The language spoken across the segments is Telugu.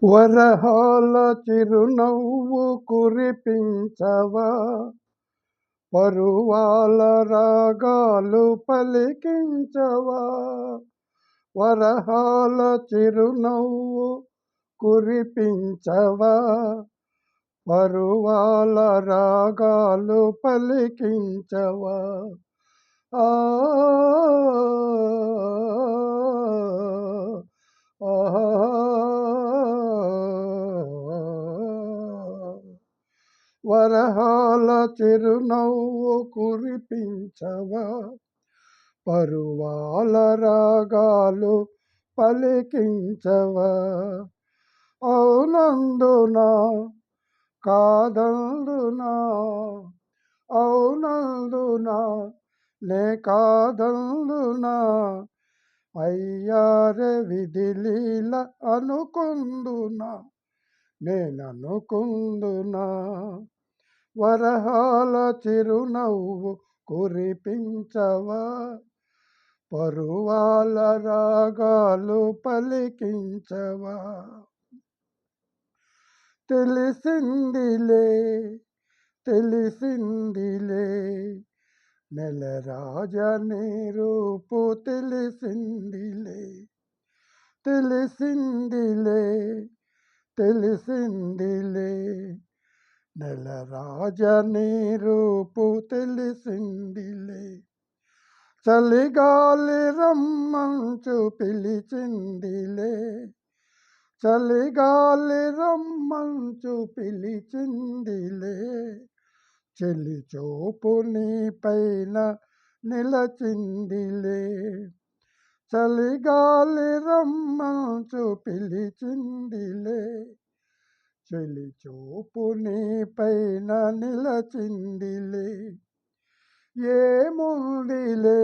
వరహాల చిరునవ్వు కురిపించవా, పరువాల రాగాలు పలికించవా. వరహాల చిరునవ్వు కురిపించవా, పరువాల రాగాలు పలికించవా. ఆ వరహాల చిరునవ్వు కురిపించవా, పరువాల రాగాలు పలికించవా. అవునందునా కాదందునా, అవునందునా నే కాదందునా. అయ్యారే విధిలీల అనుకుందునా, నేననుకుందునా. వరహాల చిరునవ్వు కురిపించవా, పరువాల రాగాలు పలికించవా. తెలిసిందిలే తెలిసిందిలే నెలరాజని రూపు తెలిసిందిలే. తెలిసిందిలే తెలిసిందిలే నెలరాజని రూపు తెలిసిందిలే. చలిగాలి రమ్మంచు పిలిచిందిలే, చలిగాలి రమ్మంచు పిలిచిందిలే. చెలి చూపు నీ పైన నిలచిందిలే, చలిగాలి రమ్మంచు పిలిచిందిలే. చెలి చూపు నీ పైన నిలచిందిలే. ఏముందిలే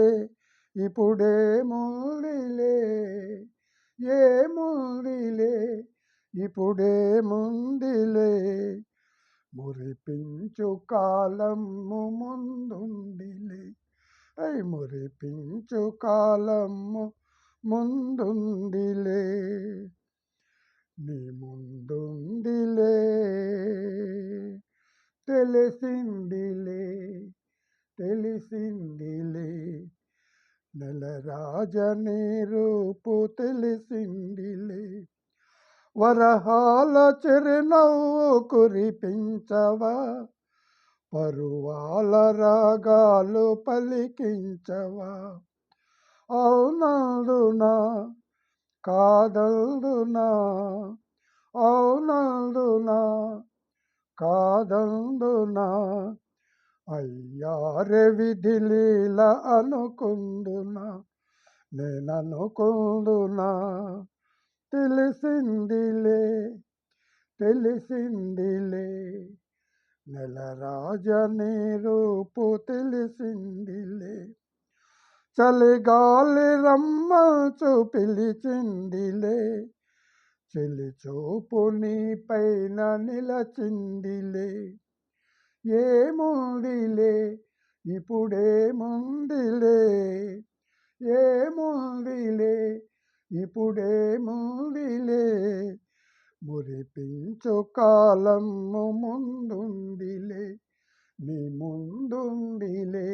ఇప్పుడేముందిలే, ఏముందిలే ఇప్పుడేముందిలే. మురిపించు కాలము ముందుందిలే, మురిపించు కాలము ముందుందిలే. నీ ముందుందిలే. తెలిసిందిలే తెలిసిందిలే నెలరాజని రూపు తెలిసిందిలే. వరహాల చిరునవ్వు కురిపించవా, పరువాల రాగాలు పలికించవా. అవునందునా కాదందునా, అవునందునా కాదందునా. అయ్యారే విధిలీల అనుకుందునా, నేననుకుందునా. తెలిసిందిలే తెలిసిందిలే నెలరాజని రూపు తెలిసిందిలే. చలిగాలి రమ్మంచు పిలిచిందిలే, చెలి చూపు నీ పైన నిలచిందిలే. ఏముందిలే ఇప్పుడేముందిలే, ఏముందిలే ఇప్పుడేముందిలే. మురిపించు కాలము ముందుందిలే, నీ ముందుందిలే.